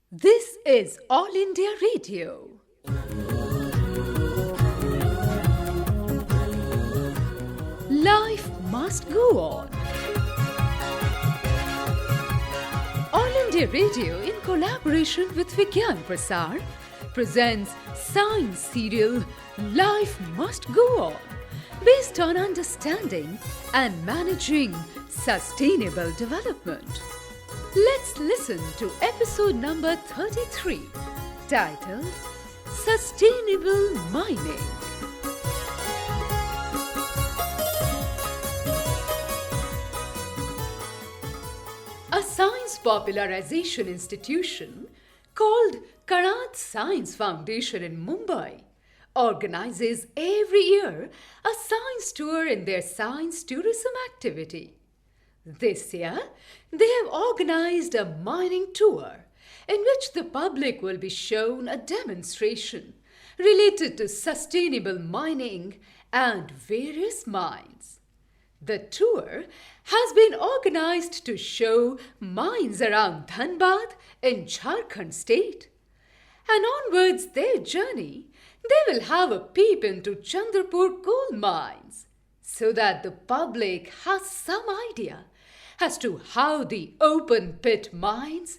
This is All India Radio. Life must go on. All India Radio, in collaboration with Vigyan-Prasar, presents science serial Life Must Go On, based on understanding and managing sustainable development. Let's listen to episode number 33, titled Sustainable Mining. A science popularization institution called Kanad Science Foundation in Mumbai organizes every year a science tour in their science tourism activity. This year, they have organized a mining tour in which the public will be shown a demonstration related to sustainable mining and various mines. The tour has been organized to show mines around Dhanbad in Jharkhand state. And onwards their journey, they will have a peep into Chandrapur coal mines so that the public has some idea as to how the open pit mines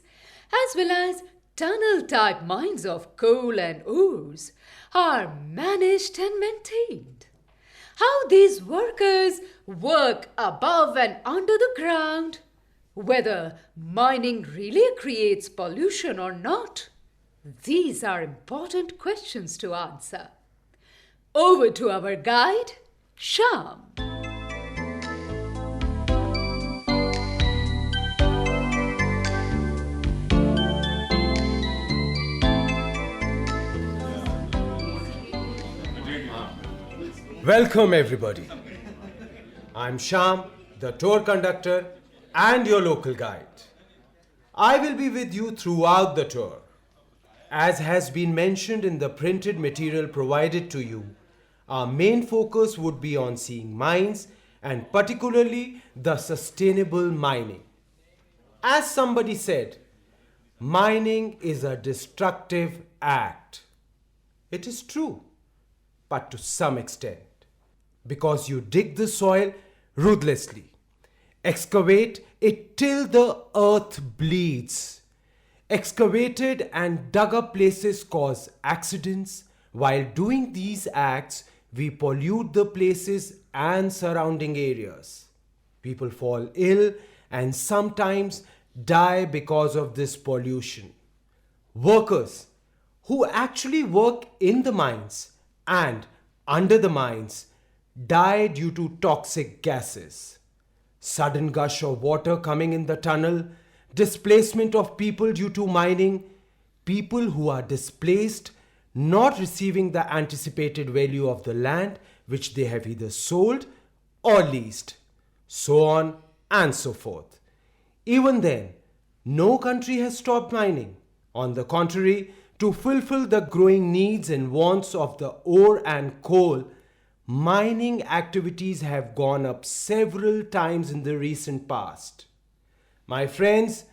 as well as tunnel type mines of coal and ores are managed and maintained. How these workers work above and under the ground, whether mining really creates pollution or not. These are important questions to answer. Over to our guide, Shyam. Welcome everybody. I'm Shyam, the tour conductor and your local guide. I will be with you throughout the tour. As has been mentioned in the printed material provided to you, our main focus would be on seeing mines and particularly the sustainable mining. As somebody said, mining is a destructive act. It is true, but to some extent. Because you dig the soil ruthlessly, excavate it till the earth bleeds. Excavated and dug up places cause accidents. While doing these acts, we pollute the places and surrounding areas. People fall ill and sometimes die because of this pollution. Workers who actually work in the mines and under the mines die due to toxic gases. Sudden gush of water coming in the tunnel, displacement of people due to mining, people who are displaced not receiving the anticipated value of the land which they have either sold or leased, so on and so forth. Even then, no country has stopped mining. On the contrary, to fulfill the growing needs and wants of the ore and coal, mining activities have gone up several times in the recent past. My friends,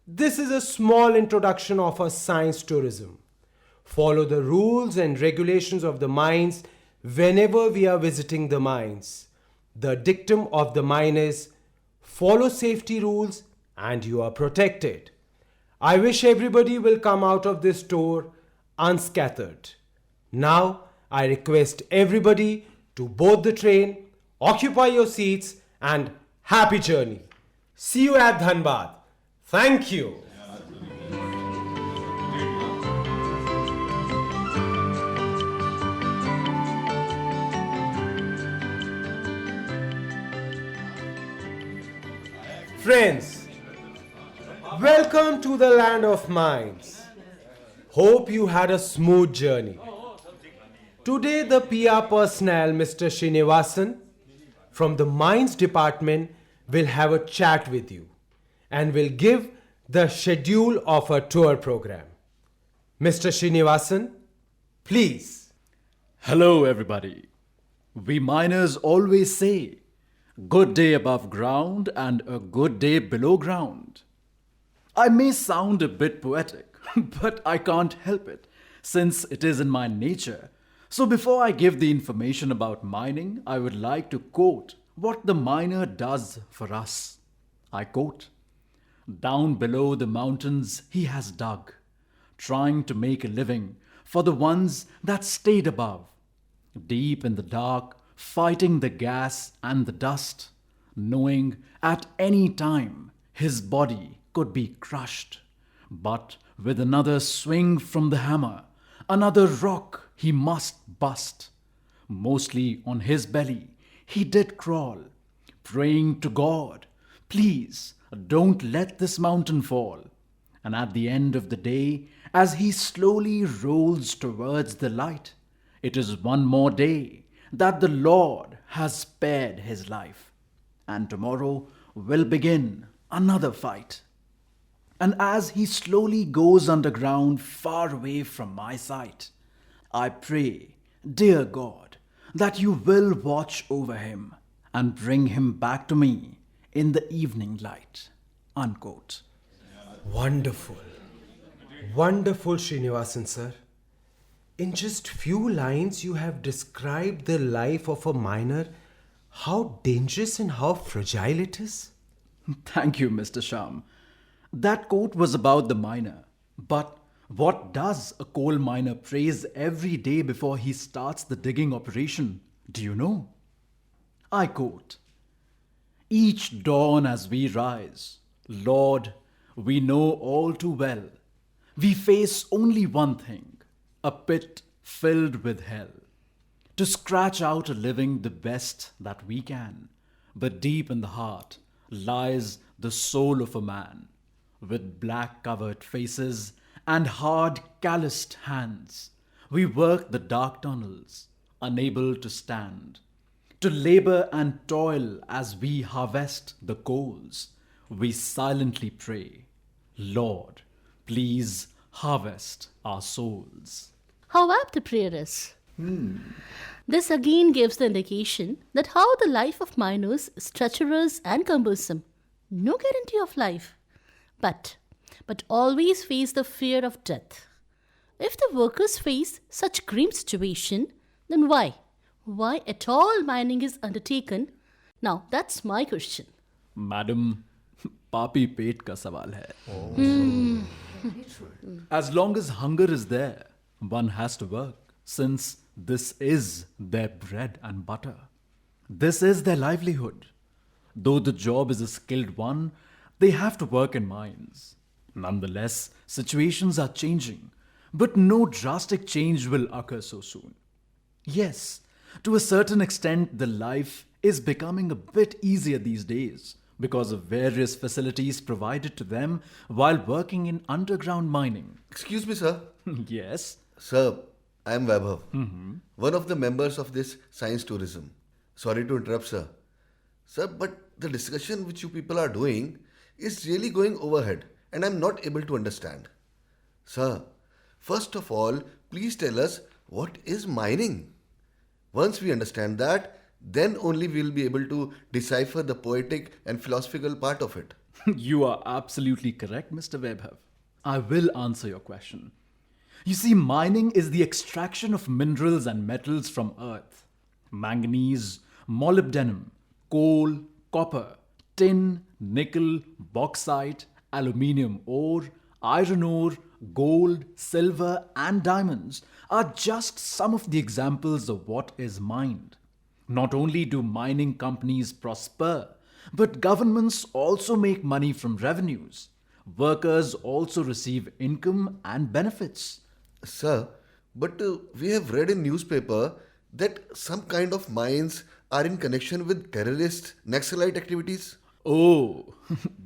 this is a small introduction of our science tourism. Follow the rules and regulations of the mines whenever we are visiting the mines. The dictum of the mine is, follow safety rules and you are protected. I wish everybody will come out of this tour unscathed. Now, I request everybody to board the train, occupy your seats and happy journey. See you at Dhanbad. Thank you. Friends, welcome to the land of mines. Hope you had a smooth journey. Today the PR personnel, Mr. Srinivasan, from the Mines Department will have a chat with you and will give the schedule of a tour program. Mr. Srinivasan, please. Hello everybody. We miners always say, good day above ground and a good day below ground. I may sound a bit poetic, But I can't help it, since it is in my nature. So before I give the information about mining, I would like to quote what the miner does for us. I quote, "Down below the mountains he has dug, trying to make a living for the ones that stayed above. Deep in the dark, fighting the gas and the dust, knowing at any time his body could be crushed. But with another swing from the hammer, another rock he must bust. Mostly on his belly he did crawl, praying to God, please don't let this mountain fall. And at the end of the day, as he slowly rolls towards the light, it is one more day that the Lord has spared his life. And tomorrow will begin another fight. And as he slowly goes underground far away from my sight, I pray, dear God, that you will watch over him and bring him back to me in the evening light." Unquote. Wonderful. Wonderful, Srinivasan sir. In just few lines, you have described the life of a miner, how dangerous and how fragile it is. Thank you, Mr. Sham. That quote was about the miner. But what does a coal miner praise every day before he starts the digging operation? Do you know? I quote, "Each dawn as we rise, Lord, we know all too well, we face only one thing, a pit filled with hell. To scratch out a living the best that we can, but deep in the heart lies the soul of a man, with black covered faces and hard calloused hands. We work the dark tunnels, unable to stand. To labor and toil as we harvest the coals, we silently pray, Lord, please harvest our souls." How apt the prayer is. This again gives the indication that how the life of miners is treacherous and cumbersome. No guarantee of life. But always face the fear of death. If the workers face such grim situation, then why? Why at all mining is undertaken? Now that's my question. Madam, papi पेट का सवाल है. As long as hunger is there, one has to work, since this is their bread and butter. This is their livelihood. Though the job is a skilled one, they have to work in mines. Nonetheless, situations are changing, but no drastic change will occur so soon. Yes, to a certain extent, the life is becoming a bit easier these days because of various facilities provided to them while working in underground mining. Excuse me, sir. Yes. Sir, I am Vaibhav, one of the members of this science tourism. Sorry to interrupt, sir. Sir, but the discussion which you people are doing is really going overhead and I'm not able to understand. Sir, first of all, please tell us what is mining. Once we understand that, then only we will be able to decipher the poetic and philosophical part of it. You are absolutely correct, Mr. Vaibhav. I will answer your question. You see, mining is the extraction of minerals and metals from earth. Manganese, molybdenum, coal, copper, tin, nickel, bauxite, aluminium ore, iron ore, gold, silver, and diamonds are just some of the examples of what is mined. Not only do mining companies prosper, but governments also make money from revenues. Workers also receive income and benefits. Sir, but we have read in newspaper that some kind of mines are in connection with terrorist Naxalite activities. Oh,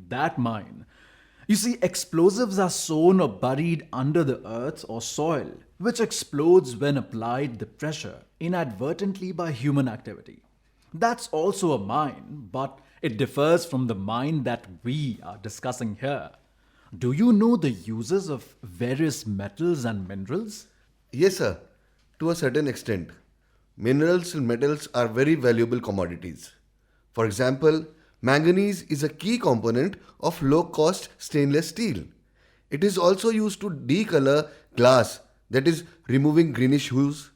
that mine. You see, explosives are sown or buried under the earth or soil, which explodes when applied the pressure inadvertently by human activity. That's also a mine, but it differs from the mine that we are discussing here. Do you know the uses of various metals and minerals? Yes, sir, to a certain extent. Minerals and metals are very valuable commodities. For example, manganese is a key component of low-cost stainless steel. It is also used to decolor glass, that is, removing greenish hues.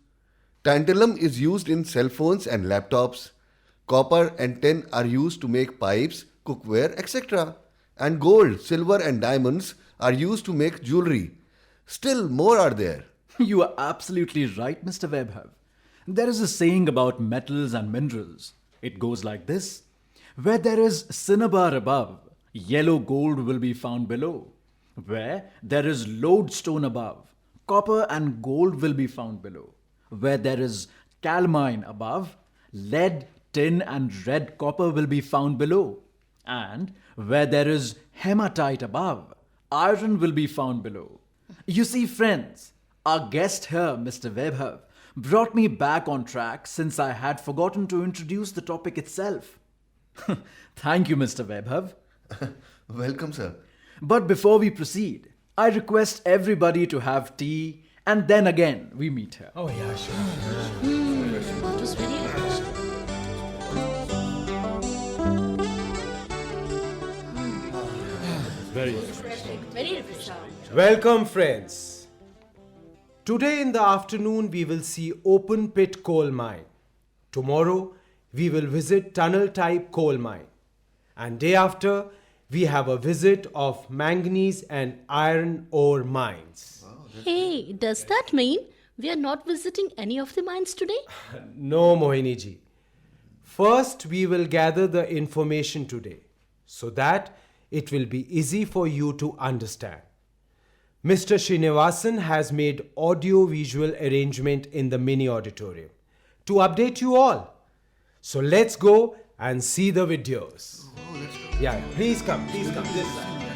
Tantalum is used in cell phones and laptops. Copper and tin are used to make pipes, cookware, etc. And gold, silver, and diamonds are used to make jewelry. Still more are there. You are absolutely right, Mr. Webhav. There is a saying about metals and minerals. It goes like this: where there is cinnabar above, yellow gold will be found below. Where there is lodestone above, copper and gold will be found below. Where there is calamine above, lead, tin, and red copper will be found below. And where there is hematite above, iron will be found below. You see, friends, our guest here, Mr. Webhav, brought me back on track since I had forgotten to introduce the topic itself. Thank you, Mr. Webhav. Welcome, sir. But before we proceed, I request everybody to have tea and then again we meet here. Oh, yeah, sure. It was very refreshing. Very Very refreshing. Welcome, friends. Today in the afternoon, we will see open pit coal mine. Tomorrow, we will visit tunnel type coal mine. And day after, we have a visit of manganese and iron ore mines. Hey, does that mean we are not visiting any of the mines today? No, Mohini ji. First, we will gather the information today so that it will be easy for you to understand. Mr. Srinivasan has made audio-visual arrangement in the mini auditorium to update you all. So let's go and see the videos. Yeah, please come this side.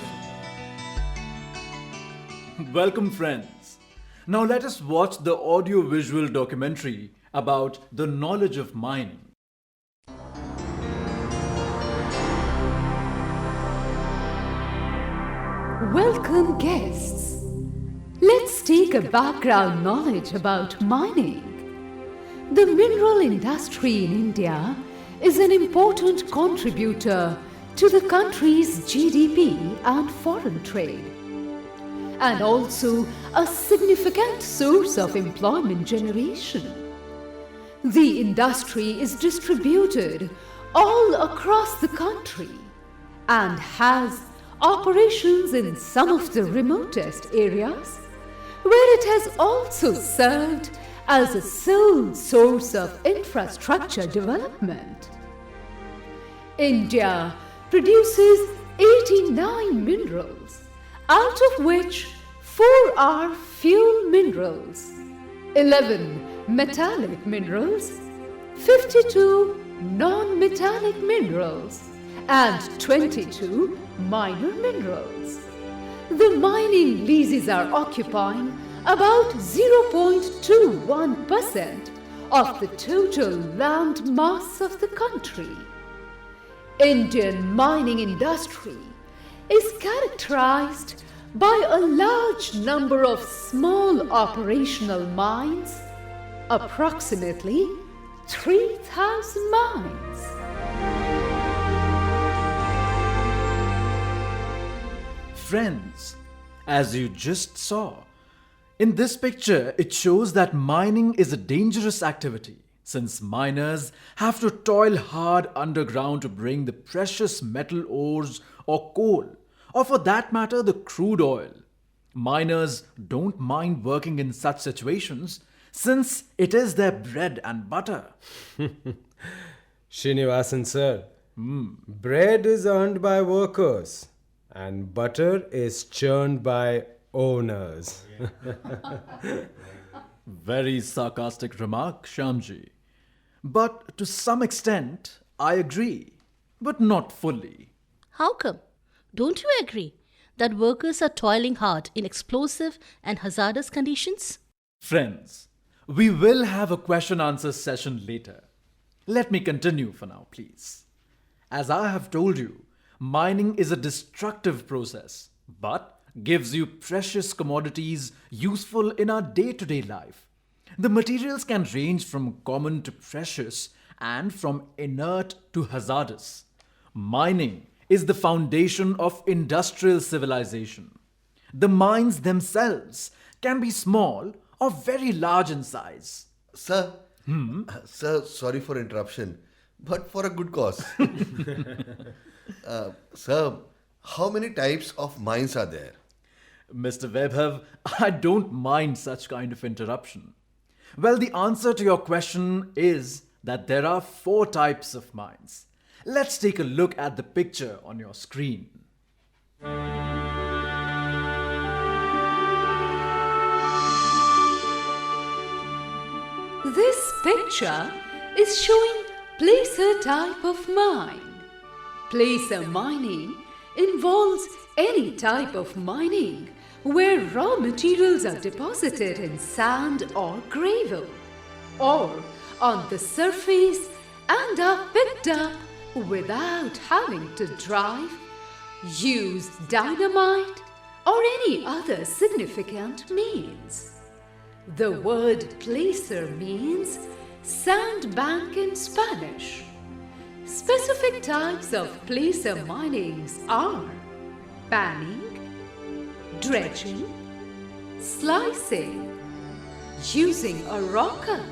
Welcome, friends. Now let us watch the audio-visual documentary about the knowledge of mining. Welcome, guests. Let's take a background knowledge about mining. The mineral industry in India is an important contributor to the country's GDP and foreign trade, and also a significant source of employment generation. The industry is distributed all across the country and has operations in some of the remotest areas, where it has also served as a sole source of infrastructure development. India produces 89 minerals, out of which 4 are fuel minerals, 11 metallic minerals, 52 non-metallic minerals, and 22 minor minerals. The mining leases are occupying about 0.21% of the total land mass of the country. Indian mining industry is characterized by a large number of small operational mines, approximately 3,000 mines. Friends, as you just saw, in this picture it shows that mining is a dangerous activity since miners have to toil hard underground to bring the precious metal ores or coal, or for that matter the crude oil. Miners don't mind working in such situations since it is their bread and butter. Srinivasan sir, bread is earned by workers and butter is churned by owners. Very sarcastic remark, Shyamji. But to some extent, I agree, but not fully. How come? Don't you agree that workers are toiling hard in explosive and hazardous conditions? Friends, we will have a question-answer session later. Let me continue for now, please. As I have told you, mining is a destructive process, but gives you precious commodities useful in our day-to-day life. The materials can range from common to precious and from inert to hazardous. Mining is the foundation of industrial civilization. The mines themselves can be small or very large in size. Sir, sir, sorry for interruption, but for a good cause. Sir, how many types of mines are there? Mr. Vaibhav, I don't mind such kind of interruption. Well, the answer to your question is that there are 4 types of mines. Let's take a look at the picture on your screen. This picture is showing placer type of mine. Placer mining involves any type of mining where raw materials are deposited in sand or gravel, or on the surface and are picked up without having to drive, use dynamite, or any other significant means. The word placer means sandbank in Spanish. Specific types of placer minings are panning, dredging, slicing, using a rocker,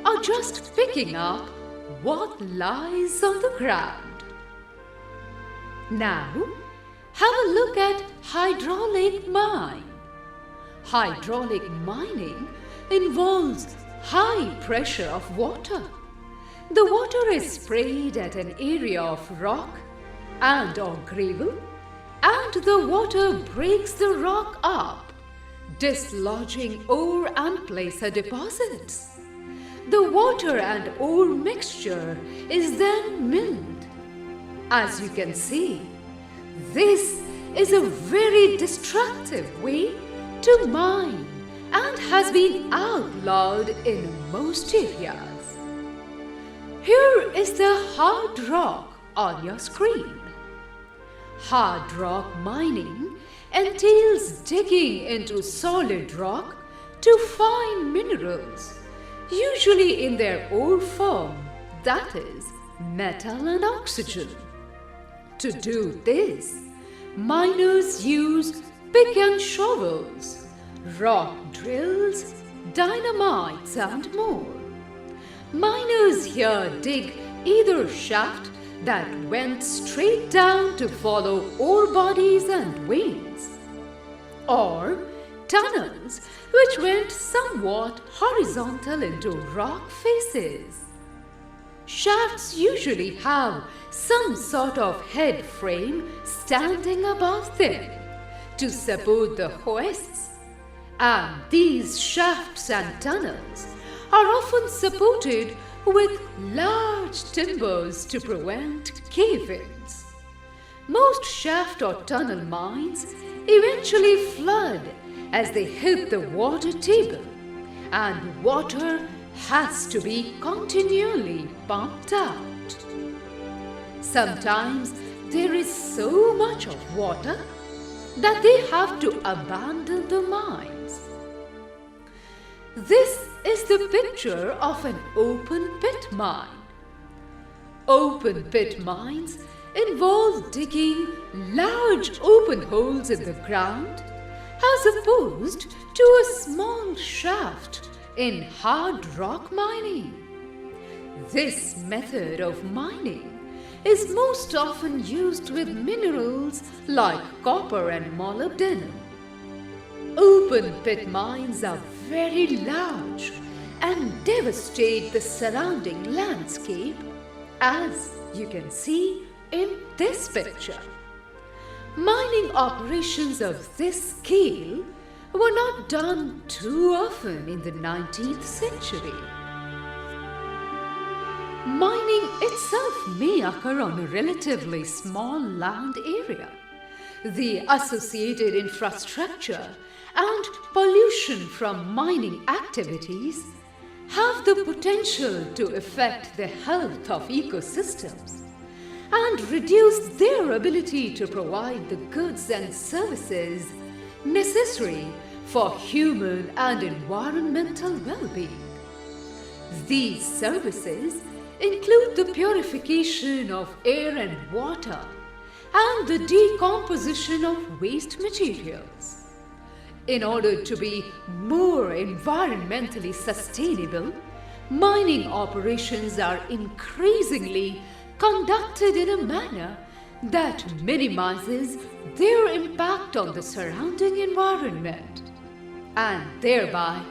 or just picking up what lies on the ground. Now, have a look at hydraulic mine. Hydraulic mining involves high pressure of water. The water is sprayed at an area of rock and or gravel, and the water breaks the rock up, dislodging ore and placer deposits. The water and ore mixture is then milled. As you can see, this is a very destructive way to mine and has been outlawed in most areas. Here is the hard rock on your screen. Hard rock mining entails digging into solid rock to find minerals, usually in their ore form, that is, metal and oxygen. To do this, miners use pick and shovels, rock drills, dynamites, and more. Miners here dig either shaft that went straight down to follow ore bodies and veins, or tunnels which went somewhat horizontal into rock faces. Shafts usually have some sort of head frame standing above them to support the hoists, and these shafts and tunnels are often supported with large timbers to prevent cave-ins. Most shaft or tunnel mines eventually flood as they hit the water table, and water has to be continually pumped out. Sometimes there is so much of water that they have to abandon the mines. This is the picture of an open pit mine. Open pit mines involve digging large open holes in the ground as opposed to a small shaft in hard rock mining. This method of mining is most often used with minerals like copper and molybdenum. Open pit mines are very large and devastate the surrounding landscape, as you can see in this picture. Mining operations of this scale were not done too often in the 19th century. Mining itself may occur on a relatively small land area. The associated infrastructure and pollution from mining activities have the potential to affect the health of ecosystems and reduce their ability to provide the goods and services necessary for human and environmental well-being. These services include the purification of air and water and the decomposition of waste materials. In order to be more environmentally sustainable, mining operations are increasingly conducted in a manner that minimizes their impact on the surrounding environment and thereby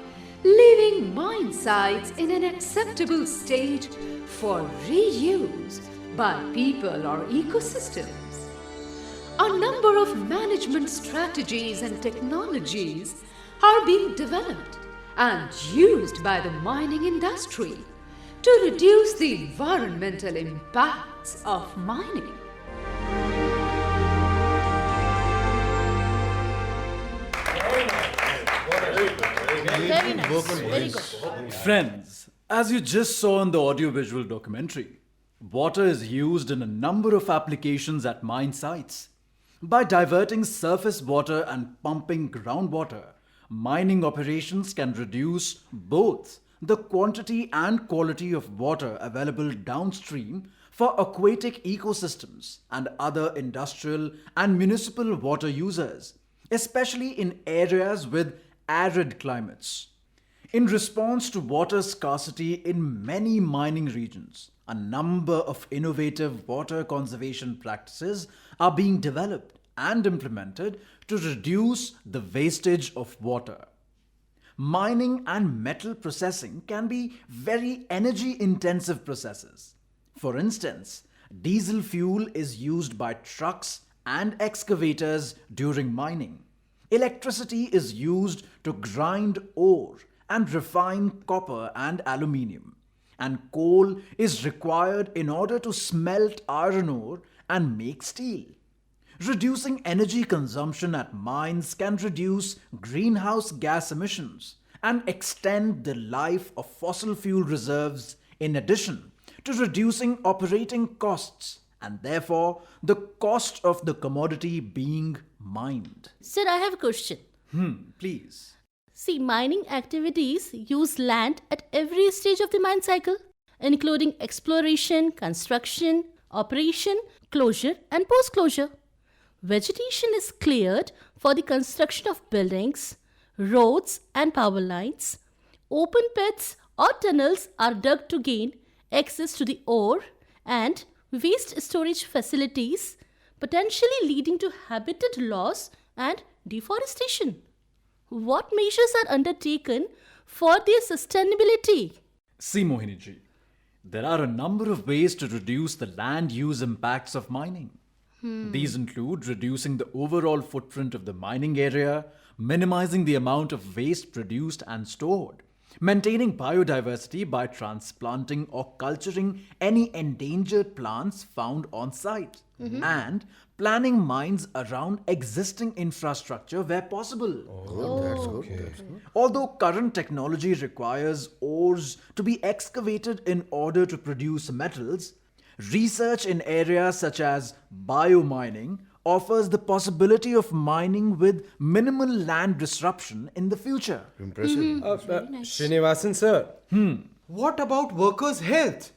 leaving mine sites in an acceptable state for reuse by people or ecosystems. A number of management strategies and technologies are being developed and used by the mining industry to reduce the environmental impacts of mining. Very nice. Very good. Friends, as you just saw in the audiovisual documentary, water is used in a number of applications at mine sites. By diverting surface water and pumping groundwater, mining operations can reduce both the quantity and quality of water available downstream for aquatic ecosystems and other industrial and municipal water users, especially in areas with arid climates. In response to water scarcity in many mining regions, a number of innovative water conservation practices are being developed and implemented to reduce the wastage of water. Mining and metal processing can be very energy intensive processes. For instance, diesel fuel is used by trucks and excavators during mining. Electricity is used to grind ore and refine copper and aluminium. And coal is required in order to smelt iron ore and make steel. Reducing energy consumption at mines can reduce greenhouse gas emissions and extend the life of fossil fuel reserves, in addition to reducing operating costs and therefore the cost of the commodity being mined. Sir, I have a question. Please. See, mining activities use land at every stage of the mine cycle, including exploration, construction, operation, closure, and post closure. Vegetation is cleared for the construction of buildings, roads, and power lines. Open pits or tunnels are dug to gain access to the ore, and waste storage facilities, potentially leading to habitat loss and deforestation. What measures are undertaken for their sustainability? See, Mohiniji, there are a number of ways to reduce the land use impacts of mining. These include reducing the overall footprint of the mining area, minimizing the amount of waste produced and stored, maintaining biodiversity by transplanting or culturing any endangered plants found on site, and planning mines around existing infrastructure where possible. That's good. Although current technology requires ores to be excavated in order to produce metals, research in areas such as biomining offers the possibility of mining with minimal land disruption in the future. Impressive. Srinivasan sir, what about workers' health?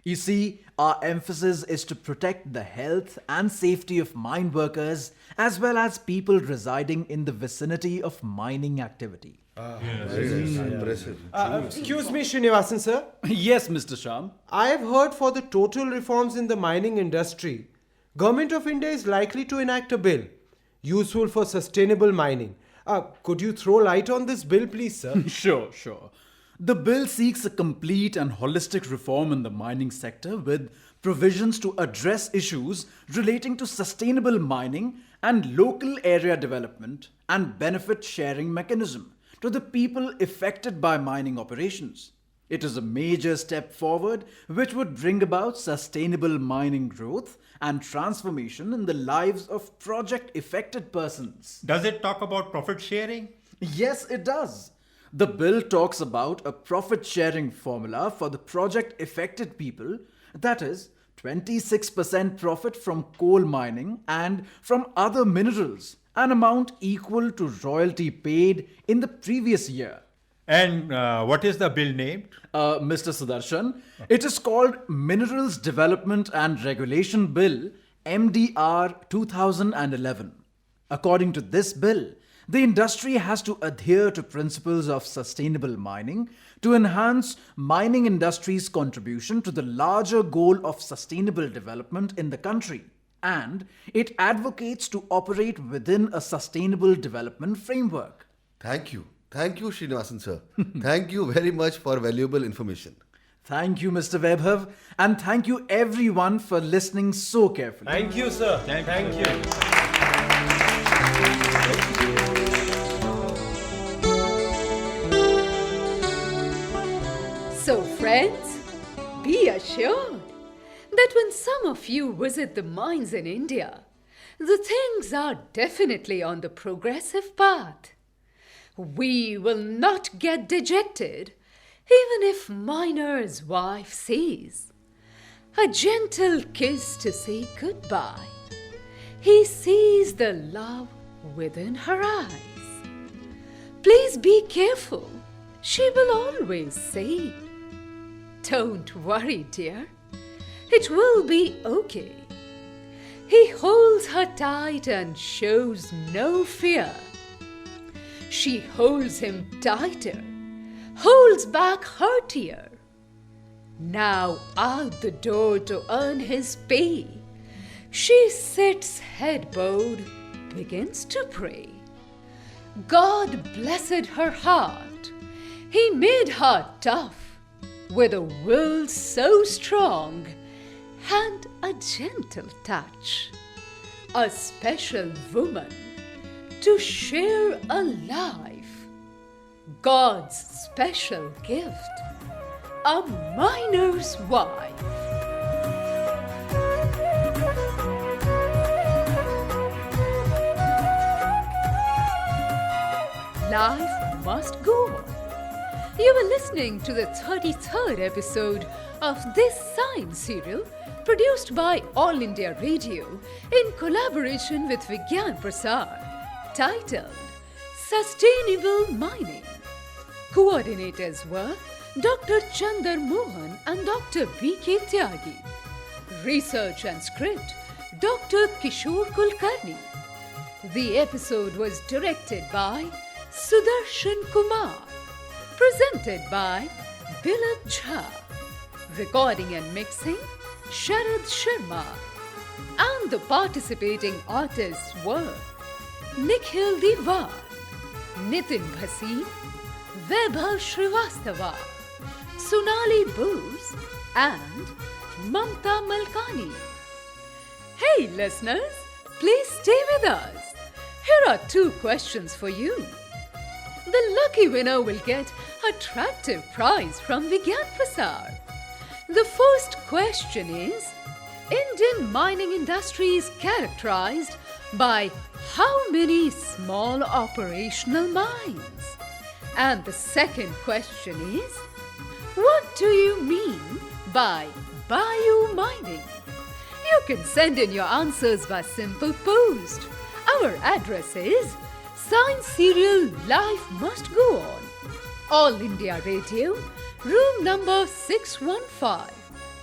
You see, our emphasis is to protect the health and safety of mine workers as well as people residing in the vicinity of mining activity. Very nice. Impressive. Excuse me, Srinivasan sir. Yes, Mr. Sham. I have heard for the total reforms in the mining industry, Government of India is likely to enact a bill useful for sustainable mining. Could you throw light on this bill, please, sir? Sure. The bill seeks a complete and holistic reform in the mining sector with provisions to address issues relating to sustainable mining and local area development and benefit sharing mechanism to the people affected by mining operations. It is a major step forward which would bring about sustainable mining growth and transformation in the lives of project affected persons. Does it talk about profit sharing? Yes, it does. The bill talks about a profit sharing formula for the project affected people, that is, 26% profit from coal mining and from other minerals, an amount equal to royalty paid in the previous year. And what is the bill named? Mr. Sudarshan, it is called Minerals Development and Regulation Bill MDR 2011. According to this bill, the industry has to adhere to principles of sustainable mining to enhance mining industry's contribution to the larger goal of sustainable development in the country, and it advocates to operate within a sustainable development framework. Thank you. Thank you, Srinivasan sir. Thank you very much for valuable information. Thank you, Mr. Vaibhav, and thank you everyone for listening so carefully. Thank you, sir. Thank you. So, friends, be assured that when some of you visit the mines in India, the things are definitely on the progressive path. We will not get dejected even if miner's wife says a gentle kiss to say goodbye. He sees the love within her eyes. Please be careful, she will always say. Don't worry, dear, it will be okay. He holds her tight and shows no fear. She holds him tighter, holds back her tear. Now out the door to earn his pay, she sits head bowed, begins to pray. God blessed her heart. He made her tough, with a will so strong and a gentle touch. A special woman to share a life. God's special gift, a miner's wife. Life must go on. You are listening to the 33rd episode of this science serial produced by All India Radio in collaboration with Vigyan-Prasar, titled Sustainable Mining. Coordinators were Dr. Chandar Mohan and Dr. B.K. Tyagi. Research and script, Dr. Kishore Kulkarni. The episode was directed by Sudarshan Kumar. Presented by Bilal Jha. Recording and mixing, Sharad Sharma. And the participating artists were Nikhil Diwan, Nitin Bhasin, Vaibhav Srivastava, Sonali Bose, and Mamta Malkani. Hey listeners, please stay with us. Here are 2 questions for you. The lucky winner will get an attractive prize from Vigyan-Prasar. The first question is, Indian mining industry is characterized by how many small operational mines? And the second question is, what do you mean by bio-mining? You can send in your answers by simple post. Our address is Science Serial Life Must Go On, All India Radio, room number 615,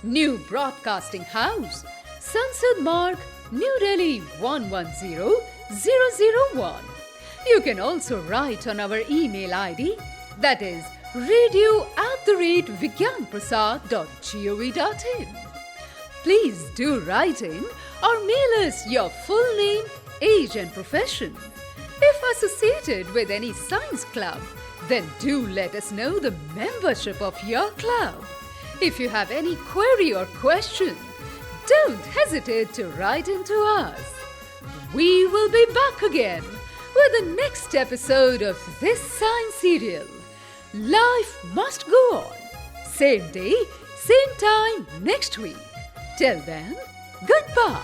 New Broadcasting House, Sansad Marg, New Delhi 110001. You can also write on our email ID, that is radio@vigyanprasar.gov.in. Please do write in or mail us your full name, age and profession. If associated with any science club, then do let us know the membership of your club. If you have any query or question, don't hesitate to write into us. We will be back again with the next episode of this science serial. Life must go on. Same day, same time next week. Till then, goodbye.